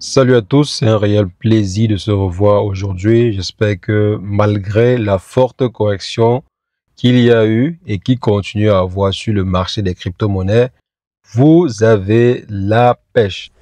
Salut à tous, c'est un réel plaisir de se revoir aujourd'hui. J'espère que malgré la forte correction qu'il y a eu et qui continue à avoir sur le marché des crypto-monnaies, vous avez la pêche.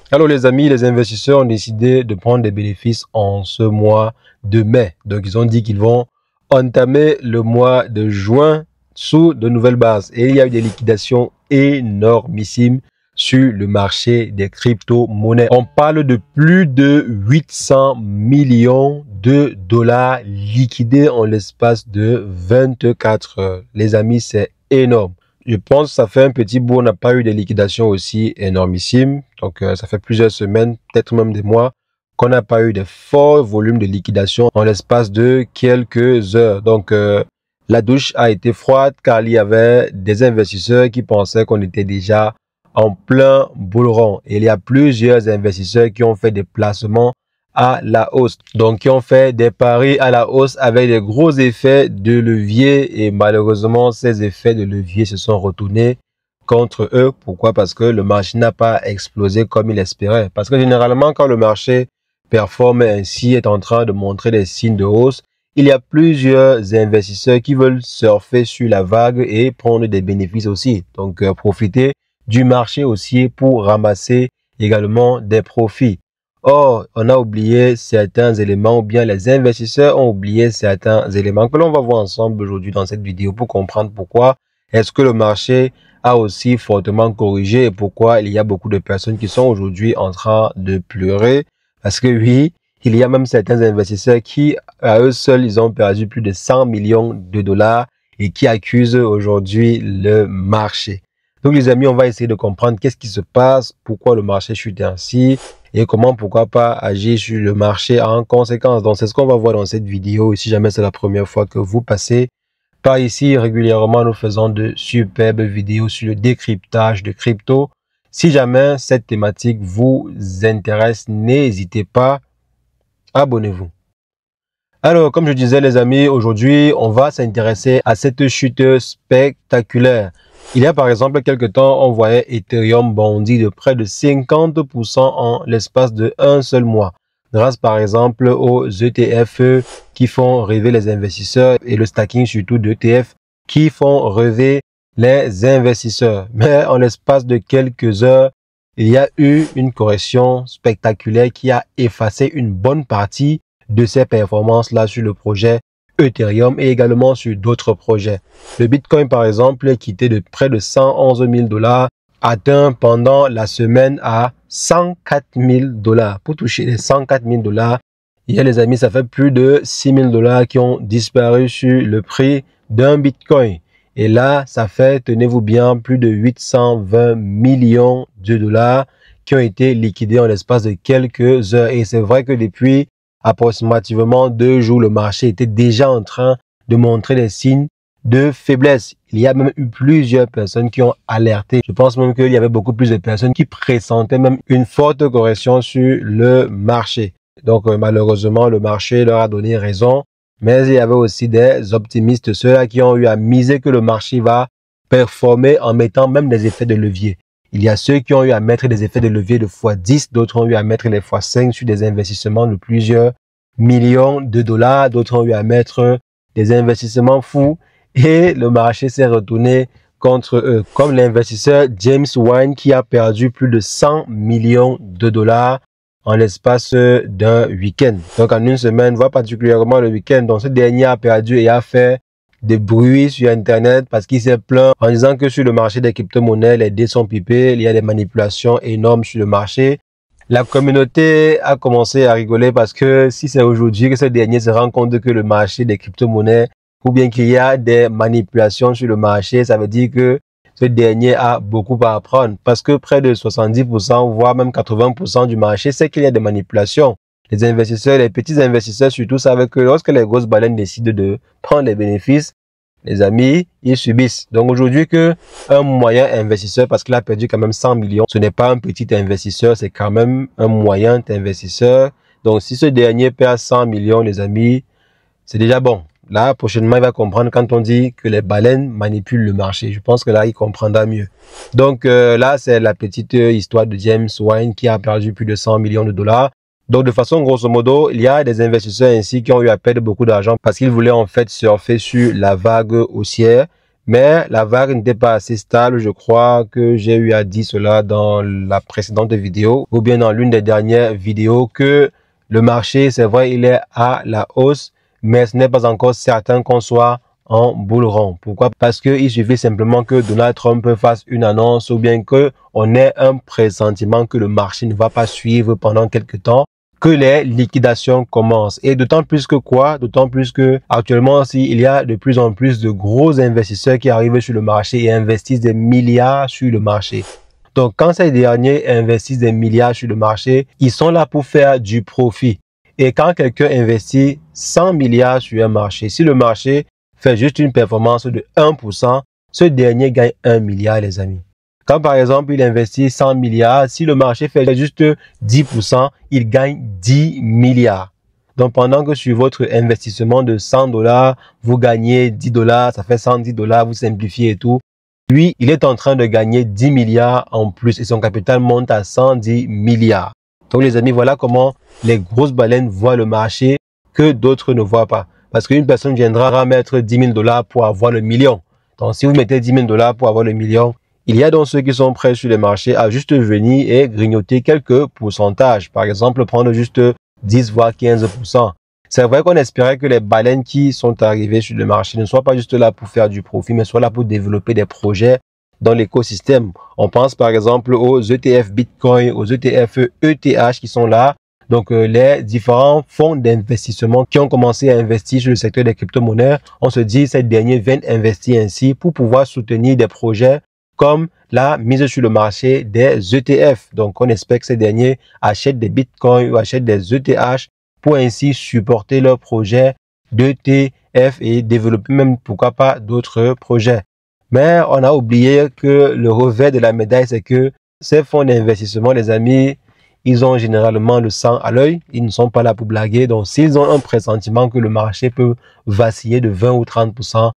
Alors les amis, les investisseurs ont décidé de prendre des bénéfices en ce mois de mai. Donc ils ont dit qu'ils vont entamer le mois de juin sous de nouvelles bases. Et il y a eu des liquidations énormissimes sur le marché des crypto-monnaies. On parle de plus de 800 millions de dollars liquidés en l'espace de 24 heures. Les amis, c'est énorme. Je pense que ça fait un petit bout, on n'a pas eu des liquidations aussi énormissimes. Donc, ça fait plusieurs semaines, peut-être même des mois, qu'on n'a pas eu de forts volumes de liquidation en l'espace de quelques heures. Donc, la douche a été froide car il y avait des investisseurs qui pensaient qu'on était déjà en plein bull run. Et il y a plusieurs investisseurs qui ont fait des placements à la hausse. Donc, qui ont fait des paris à la hausse avec des gros effets de levier. Et malheureusement, ces effets de levier se sont retournés contre eux. Pourquoi? Parce que le marché n'a pas explosé comme il espérait. Parce que généralement, quand le marché performe ainsi, est en train de montrer des signes de hausse, il y a plusieurs investisseurs qui veulent surfer sur la vague et prendre des bénéfices aussi. Donc, profiter du marché aussi pour ramasser également des profits. Or, on a oublié certains éléments ou bien les investisseurs ont oublié certains éléments que l'on va voir ensemble aujourd'hui dans cette vidéo pour comprendre pourquoi est-ce que le marché a aussi fortement corrigé et pourquoi il y a beaucoup de personnes qui sont aujourd'hui en train de pleurer. Parce que oui, il y a même certains investisseurs qui, à eux seuls, ils ont perdu plus de 100 millions de dollars et qui accusent aujourd'hui le marché. Donc les amis, on va essayer de comprendre qu'est-ce qui se passe, pourquoi le marché chute ainsi et comment, pourquoi pas, agir sur le marché en conséquence. Donc c'est ce qu'on va voir dans cette vidéo. Et si jamais c'est la première fois que vous passez par ici, régulièrement nous faisons de superbes vidéos sur le décryptage de crypto. Si jamais cette thématique vous intéresse, n'hésitez pas, abonnez-vous. Alors, comme je disais les amis, aujourd'hui, on va s'intéresser à cette chute spectaculaire. Il y a par exemple quelques temps, on voyait Ethereum bondir de près de 50% en l'espace de un seul mois. Grâce par exemple aux ETF qui font rêver les investisseurs et le stacking surtout d'ETF qui font rêver les investisseurs. Mais en l'espace de quelques heures, il y a eu une correction spectaculaire qui a effacé une bonne partie de ces performances-là sur le projet Ethereum et également sur d'autres projets. Le Bitcoin, par exemple, qui était de près de 111 000 dollars, atteint pendant la semaine à 104 000 dollars. Pour toucher les 104 000 dollars, il y a les amis, ça fait plus de 6 000 dollars qui ont disparu sur le prix d'un Bitcoin. Et là, ça fait, tenez-vous bien, plus de 820 millions de dollars qui ont été liquidés en l'espace de quelques heures. Et c'est vrai que depuis approximativement 2 jours, le marché était déjà en train de montrer des signes de faiblesse. Il y a même eu plusieurs personnes qui ont alerté. Je pense même qu'il y avait beaucoup plus de personnes qui pressentaient même une forte correction sur le marché. Donc malheureusement, le marché leur a donné raison. Mais il y avait aussi des optimistes, ceux-là qui ont eu à miser que le marché va performer en mettant même des effets de levier. Il y a ceux qui ont eu à mettre des effets de levier de x10, d'autres ont eu à mettre les x5 sur des investissements de plusieurs millions de dollars, d'autres ont eu à mettre des investissements fous et le marché s'est retourné contre eux. Comme l'investisseur James Wine qui a perdu plus de 100 millions de dollars en l'espace d'un week-end. Donc en une semaine, voire particulièrement le week-end. Donc ce dernier a perdu et a fait des bruits sur Internet parce qu'il s'est plaint en disant que sur le marché des crypto-monnaies, les dés sont pipés, il y a des manipulations énormes sur le marché. La communauté a commencé à rigoler parce que si c'est aujourd'hui que ce dernier se rend compte que le marché des crypto-monnaies ou bien qu'il y a des manipulations sur le marché, ça veut dire que ce dernier a beaucoup à apprendre parce que près de 70%, voire même 80% du marché, c'est qu'il y a des manipulations. Les investisseurs, les petits investisseurs surtout savent que lorsque les grosses baleines décident de prendre les bénéfices, les amis, ils subissent. Donc aujourd'hui que un moyen investisseur, parce qu'il a perdu quand même 100 millions, ce n'est pas un petit investisseur, c'est quand même un moyen investisseur. Donc si ce dernier perd 100 millions, les amis, c'est déjà bon. là, prochainement, il va comprendre quand on dit que les baleines manipulent le marché. Je pense que là, il comprendra mieux. Donc là, c'est la petite histoire de James Wine qui a perdu plus de 100 millions de dollars. Donc de façon grosso modo, il y a des investisseurs ainsi qui ont eu à perdre beaucoup d'argent parce qu'ils voulaient en fait surfer sur la vague haussière. Mais la vague n'était pas assez stable. Je crois que j'ai eu à dire cela dans la précédente vidéo ou bien dans l'une des dernières vidéos que le marché, c'est vrai, il est à la hausse, mais ce n'est pas encore certain qu'on soit en bull run. Pourquoi? Parce qu'il suffit simplement que Donald Trump fasse une annonce ou bien qu'on ait un pressentiment que le marché ne va pas suivre pendant quelques temps, que les liquidations commencent. Et d'autant plus que quoi? D'autant plus que actuellement, il y a de plus en plus de gros investisseurs qui arrivent sur le marché et investissent des milliards sur le marché. Donc, quand ces derniers investissent des milliards sur le marché, ils sont là pour faire du profit. Et quand quelqu'un investit 100 milliards sur un marché, si le marché fait juste une performance de 1%, ce dernier gagne 1 milliard, les amis. Quand par exemple, il investit 100 milliards, si le marché fait juste 10%, il gagne 10 milliards. Donc, pendant que sur votre investissement de 100 dollars, vous gagnez 10 dollars, ça fait 110 dollars, vous simplifiez et tout. Lui, il est en train de gagner 10 milliards en plus et son capital monte à 110 milliards. Donc, les amis, voilà comment les grosses baleines voient le marché que d'autres ne voient pas. Parce qu'une personne viendra mettre 10 000 dollars pour avoir le million. Donc, si vous mettez 10 000 dollars pour avoir le million, il y a donc ceux qui sont prêts sur les marchés à juste venir et grignoter quelques pourcentages. Par exemple, prendre juste 10 voire 15%. C'est vrai qu'on espérait que les baleines qui sont arrivées sur le marché ne soient pas juste là pour faire du profit, mais soient là pour développer des projets dans l'écosystème. On pense par exemple aux ETF Bitcoin, aux ETF ETH qui sont là. Donc, les différents fonds d'investissement qui ont commencé à investir sur le secteur des crypto-monnaies, on se dit ces derniers viennent investir ainsi pour pouvoir soutenir des projets comme la mise sur le marché des ETF. Donc, on espère que ces derniers achètent des bitcoins ou achètent des ETH pour ainsi supporter leurs projets d'ETF et développer même, pourquoi pas, d'autres projets. Mais on a oublié que le revers de la médaille, c'est que ces fonds d'investissement, les amis, ils ont généralement le sang à l'œil. Ils ne sont pas là pour blaguer. Donc, s'ils ont un pressentiment que le marché peut vaciller de 20 ou 30%,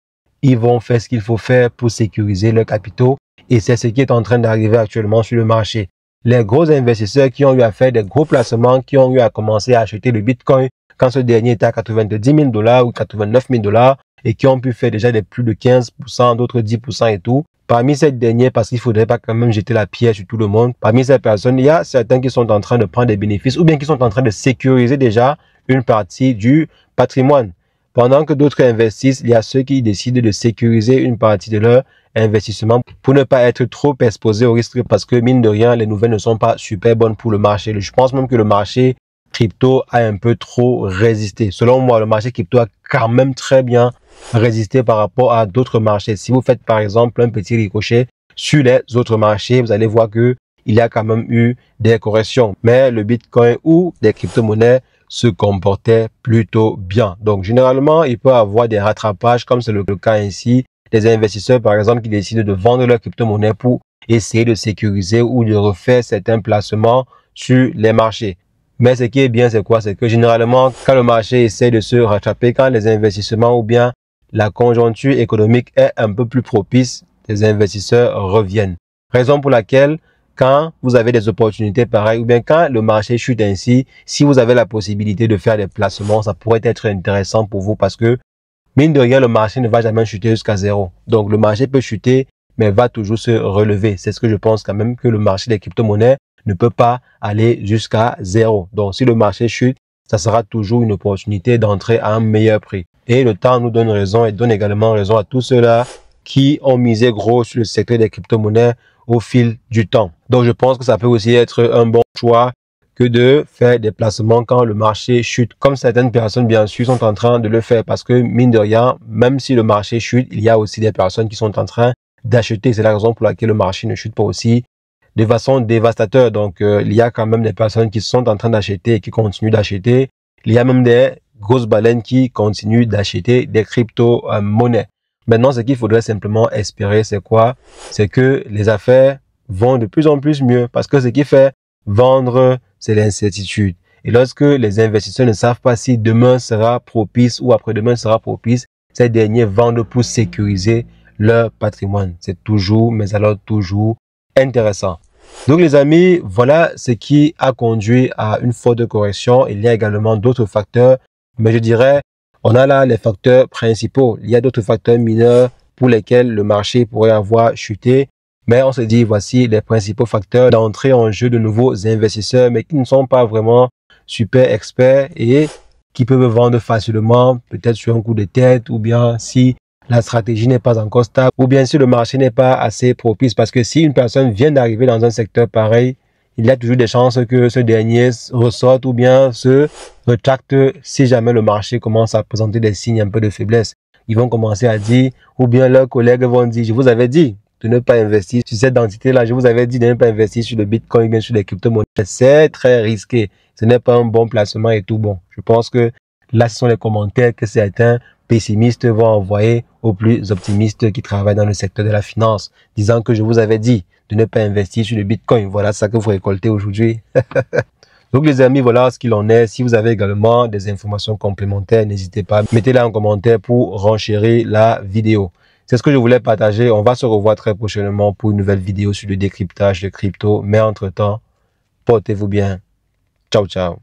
ils vont faire ce qu'il faut faire pour sécuriser leurs capitaux. Et c'est ce qui est en train d'arriver actuellement sur le marché. Les gros investisseurs qui ont eu à faire des gros placements, qui ont eu à commencer à acheter le Bitcoin quand ce dernier était à 90 000 dollars ou 89 000 dollars et qui ont pu faire déjà des plus de 15%, d'autres 10% et tout. Parmi ces derniers, parce qu'il faudrait pas quand même jeter la pierre sur tout le monde, parmi ces personnes, il y a certains qui sont en train de prendre des bénéfices ou bien qui sont en train de sécuriser déjà une partie du patrimoine. Pendant que d'autres investissent, il y a ceux qui décident de sécuriser une partie de leur investissement pour ne pas être trop exposé au risque parce que mine de rien, les nouvelles ne sont pas super bonnes pour le marché. Je pense même que le marché crypto a un peu trop résisté. Selon moi, le marché crypto a quand même très bien résisté par rapport à d'autres marchés. Si vous faites par exemple un petit ricochet sur les autres marchés, vous allez voir que il y a quand même eu des corrections. Mais le Bitcoin ou des crypto-monnaies se comportaient plutôt bien. Donc, généralement, il peut y avoir des rattrapages comme c'est le cas ici. Des investisseurs, par exemple, qui décident de vendre leur crypto-monnaie pour essayer de sécuriser ou de refaire certains placements sur les marchés. Mais ce qui est bien, c'est quoi? C'est que généralement, quand le marché essaie de se rattraper, quand les investissements ou bien la conjoncture économique est un peu plus propice, les investisseurs reviennent. Raison pour laquelle, quand vous avez des opportunités pareilles ou bien quand le marché chute ainsi, si vous avez la possibilité de faire des placements, ça pourrait être intéressant pour vous parce que mine de rien, le marché ne va jamais chuter jusqu'à zéro. Donc, le marché peut chuter, mais va toujours se relever. C'est ce que je pense quand même que le marché des crypto-monnaies ne peut pas aller jusqu'à zéro. Donc, si le marché chute, ça sera toujours une opportunité d'entrer à un meilleur prix. Et le temps nous donne raison et donne également raison à tous ceux-là qui ont misé gros sur le secteur des crypto-monnaies au fil du temps. Donc, je pense que ça peut aussi être un bon choix que de faire des placements quand le marché chute, comme certaines personnes, bien sûr, sont en train de le faire parce que, mine de rien, même si le marché chute, il y a aussi des personnes qui sont en train d'acheter. C'est la raison pour laquelle le marché ne chute pas aussi de façon dévastateur. Donc, il y a quand même des personnes qui sont en train d'acheter et qui continuent d'acheter. Il y a même des grosses baleines qui continuent d'acheter des crypto-monnaies. Maintenant, ce qu'il faudrait simplement espérer, c'est quoi? C'est que les affaires vont de plus en plus mieux parce que ce qui fait vendre, c'est l'incertitude. Et lorsque les investisseurs ne savent pas si demain sera propice ou après-demain sera propice, ces derniers vendent pour sécuriser leur patrimoine. C'est toujours, mais alors toujours intéressant. Donc les amis, voilà ce qui a conduit à une forte correction. Il y a également d'autres facteurs, mais je dirais, on a là les facteurs principaux. Il y a d'autres facteurs mineurs pour lesquels le marché pourrait avoir chuté. Mais on se dit, voici les principaux facteurs d'entrée en jeu de nouveaux investisseurs, mais qui ne sont pas vraiment super experts et qui peuvent vendre facilement, peut-être sur un coup de tête, ou bien si la stratégie n'est pas encore stable, ou bien si le marché n'est pas assez propice. Parce que si une personne vient d'arriver dans un secteur pareil, il y a toujours des chances que ce dernier ressorte ou bien se retracte si jamais le marché commence à présenter des signes un peu de faiblesse. Ils vont commencer à dire, ou bien leurs collègues vont dire, je vous avais dit de ne pas investir sur cette entité-là, je vous avais dit de ne pas investir sur le Bitcoin, bien sur les crypto-monnaies. C'est très risqué. Ce n'est pas un bon placement et tout bon. Je pense que là, ce sont les commentaires que certains pessimistes vont envoyer aux plus optimistes qui travaillent dans le secteur de la finance, disant que je vous avais dit de ne pas investir sur le Bitcoin. Voilà ça que vous récoltez aujourd'hui. Donc les amis, voilà ce qu'il en est. Si vous avez également des informations complémentaires, n'hésitez pas, mettez-les en commentaire pour renchérir la vidéo. C'est ce que je voulais partager. On va se revoir très prochainement pour une nouvelle vidéo sur le décryptage de crypto. Mais entre-temps, portez-vous bien. Ciao, ciao.